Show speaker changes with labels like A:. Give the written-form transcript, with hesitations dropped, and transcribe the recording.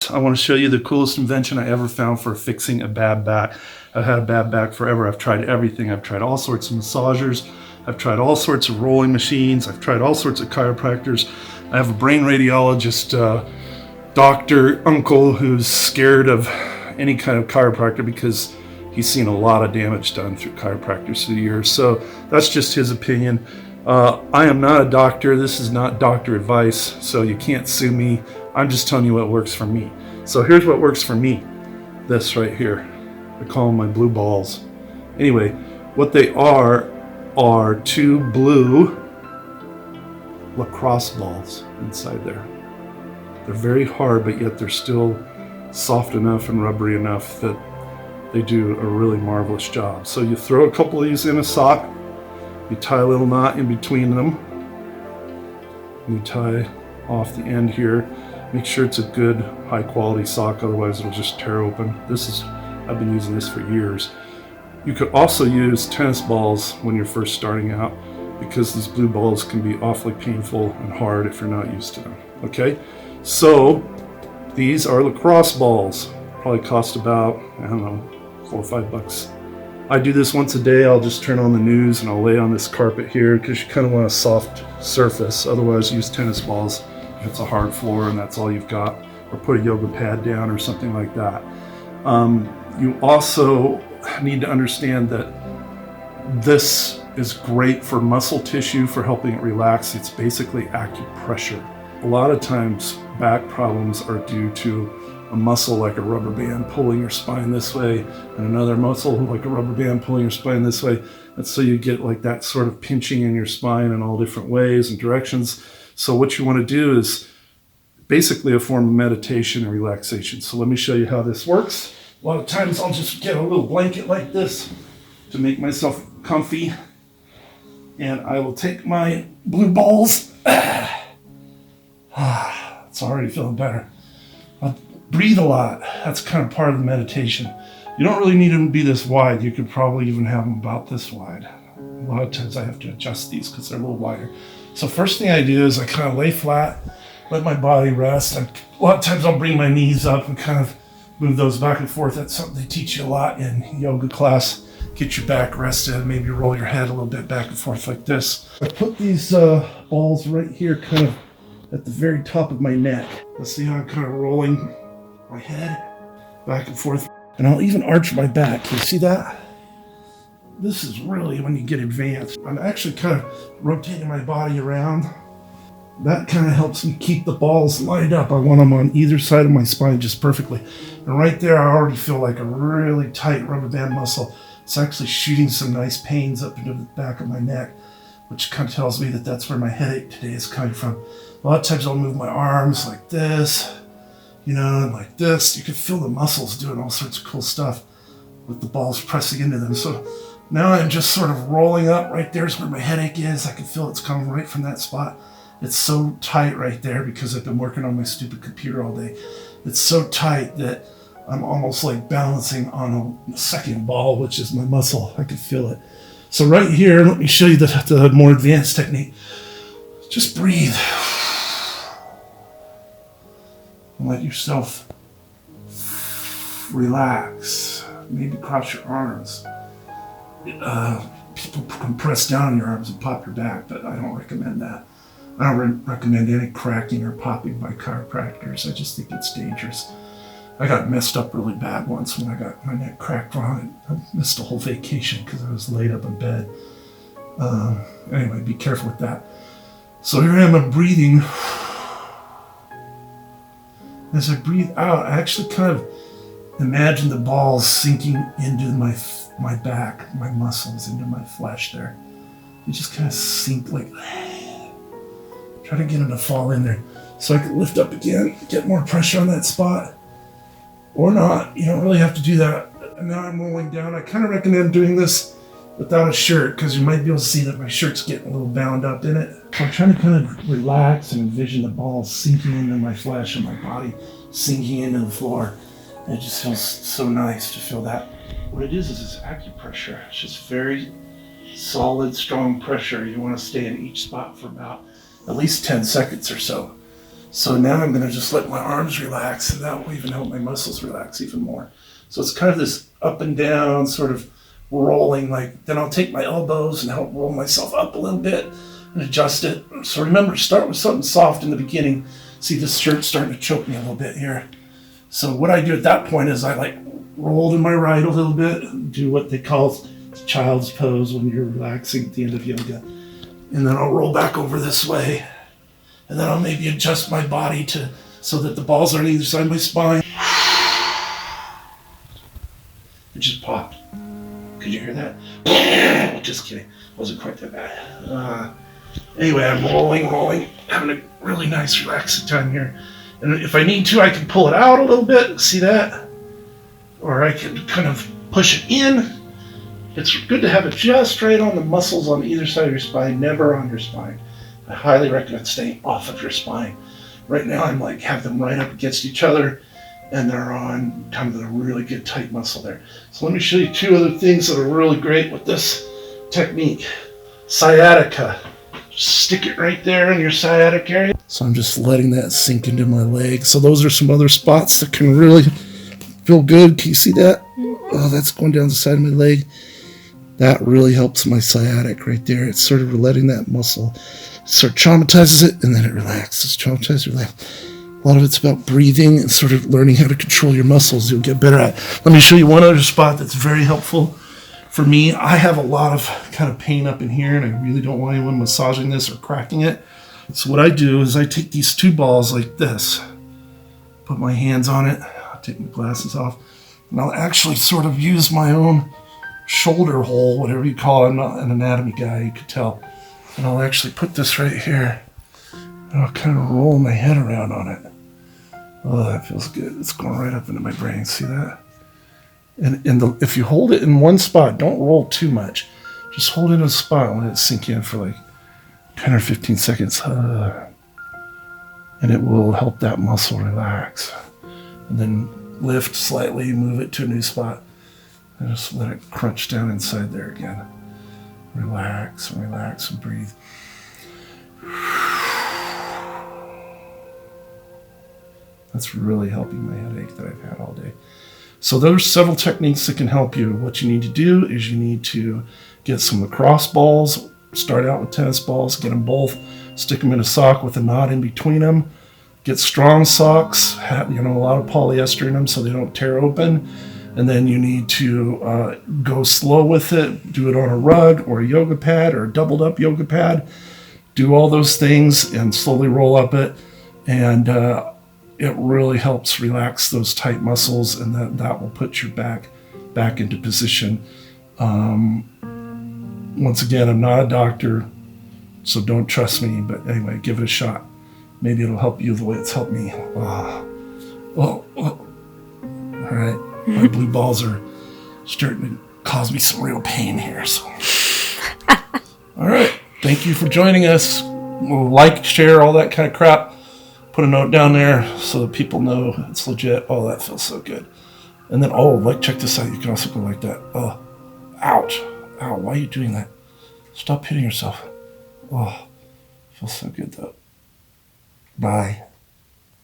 A: this. I want to show you the coolest invention I ever found for fixing a bad back. I've had a bad back forever. I've tried everything. I've tried all sorts of massagers. I've tried all sorts of rolling machines. I've tried all sorts of chiropractors. I have a brain radiologist, doctor, uncle who's scared of any kind of chiropractor because he's seen a lot of damage done through chiropractors through the years. So that's just his opinion. I am not a doctor. This is not doctor advice, so you can't sue me. I'm just telling you what works for me. So here's what works for me. This right here. I call them my blue balls. Anyway, what they are two blue lacrosse balls inside there. They're very hard, but yet they're still soft enough and rubbery enough that they do a really marvelous job. So you throw a couple of these in a sock. You tie a little knot in between them. You tie off the end here. Make sure it's a good, high quality sock, otherwise it'll just tear open. I've been using this for years. You could also use tennis balls when you're first starting out because these blue balls can be awfully painful and hard if you're not used to them. Okay, so these are lacrosse balls. Probably cost about, I don't know, $4 or $5. I do this once a day. I'll just turn on the news and I'll lay on this carpet here because you kind of want a soft surface. Otherwise, use tennis balls if it's a hard floor and that's all you've got, or put a yoga pad down or something like that. You also need to understand that this is great for muscle tissue, for helping it relax. It's basically acupressure. A lot of times back problems are due to a muscle like a rubber band pulling your spine this way, and another muscle like a rubber band pulling your spine this way. And so you get like that sort of pinching in your spine in all different ways and directions. So what you want to do is basically a form of meditation and relaxation. So let me show you how this works. A lot of times I'll just get a little blanket like this to make myself comfy. And I will take my blue balls. It's already feeling better. Breathe a lot. That's kind of part of the meditation. You don't really need them to be this wide. You could probably even have them about this wide. A lot of times I have to adjust these because they're a little wider. So first thing I do is I kind of lay flat, let my body rest. A lot of times I'll bring my knees up and kind of move those back and forth. That's something they teach you a lot in yoga class. Get your back rested, maybe roll your head a little bit back and forth like this. I put these balls right here kind of at the very top of my neck. Let's see how I'm kind of rolling my head back and forth. And I'll even arch my back. Can you see that? This is really when you get advanced. I'm actually kind of rotating my body around. That kind of helps me keep the balls lined up. I want them on either side of my spine just perfectly. And right there, I already feel like a really tight rubber band muscle. It's actually shooting some nice pains up into the back of my neck, which kind of tells me that that's where my headache today is coming from. A lot of times I'll move my arms like this, and like this. You can feel the muscles doing all sorts of cool stuff with the balls pressing into them. So now I'm just sort of rolling up. Right there's where my headache is. I can feel it's coming right from that spot. It's so tight right there because I've been working on my stupid computer all day. It's so tight that I'm almost like balancing on a second ball, which is my muscle. I can feel it. So right here, let me show you the more advanced technique. Just breathe. And let yourself relax. Maybe cross your arms. People can press down on your arms and pop your back, but I don't recommend that. I don't recommend any cracking or popping by chiropractors. I just think it's dangerous. I got messed up really bad once when I got my neck cracked wrong. I missed a whole vacation because I was laid up in bed. Anyway, be careful with that. So here I am, I'm breathing. As I breathe out, I actually kind of imagine the balls sinking into my back, my muscles, into my flesh there. They just kind of sink like, try to get them to fall in there. So I can lift up again, get more pressure on that spot. Or not, you don't really have to do that. And now I'm rolling down. I kind of recommend doing this without a shirt because you might be able to see that my shirt's getting a little bound up in it. I'm trying to kind of relax and envision the balls sinking into my flesh and my body sinking into the floor. And it just feels so nice to feel that. What it is acupressure. It's just very solid, strong pressure. You want to stay in each spot for about at least 10 seconds or so. So now I'm going to just let my arms relax, and that will even help my muscles relax even more. So it's kind of this up and down sort of rolling, like then I'll take my elbows and help roll myself up a little bit and adjust it. So remember, start with something soft in the beginning. See, this shirt's starting to choke me a little bit here. So what I do at that point is I like roll to my right a little bit and do what they call child's pose when you're relaxing at the end of yoga. And then I'll roll back over this way. And then I'll maybe adjust my body so that the balls are on either side of my spine. It just popped. Could you hear that? Just kidding. Wasn't quite that bad. Anyway, I'm rolling, having a really nice relaxing time here. And if I need to, I can pull it out a little bit. See that? Or I can kind of push it in. It's good to have it just right on the muscles on either side of your spine, never on your spine. I highly recommend staying off of your spine. Right now, I'm like have them right up against each other, and they're on kind of a really good tight muscle there. So let me show you two other things that are really great with this technique. Sciatica. Just stick it right there in your sciatic area. So I'm just letting that sink into my leg. So those are some other spots that can really feel good. Can you see that? Oh, that's going down the side of my leg. That really helps my sciatic right there. It's sort of letting that muscle sort of traumatizes it, and then it relaxes. Traumatizes, relax. A lot of it's about breathing and sort of learning how to control your muscles. You'll get better at it. Let me show you one other spot that's very helpful for me. I have a lot of kind of pain up in here, and I really don't want anyone massaging this or cracking it. So what I do is I take these two balls like this, put my hands on it, I'll take my glasses off, and I'll actually sort of use my own shoulder hole, whatever you call it. I'm not an anatomy guy, you could tell. And I'll actually put this right here, and I'll kind of roll my head around on it. Oh, that feels good. It's going right up into my brain. See that? And if you hold it in one spot, don't roll too much. Just hold it in a spot and let it sink in for like 10 or 15 seconds. And it will help that muscle relax. And then lift slightly, move it to a new spot, and just let it crunch down inside there again. Relax and relax and breathe. That's really helping my headache that I've had all day. So there's several techniques that can help you. What you need to do is you need to get some lacrosse balls. Start out with tennis balls, get them both, stick them in a sock with a knot in between them. Get strong socks, have, a lot of polyester in them so they don't tear open. And then you need to go slow with it. Do it on a rug or a yoga pad or a doubled up yoga pad. Do all those things and slowly roll up it. And it really helps relax those tight muscles, and that will put your back into position. Once again, I'm not a doctor, so don't trust me. But anyway, give it a shot. Maybe it'll help you the way it's helped me. Oh. All right. My blue balls are starting to cause me some real pain here. So, all right. Thank you for joining us. We'll like, share, all that kind of crap. Put a note down there so that people know it's legit. Oh, that feels so good. And then, check this out. You can also go like that. Oh, ouch. Ow, why are you doing that? Stop hitting yourself. Oh, feels so good though. Bye.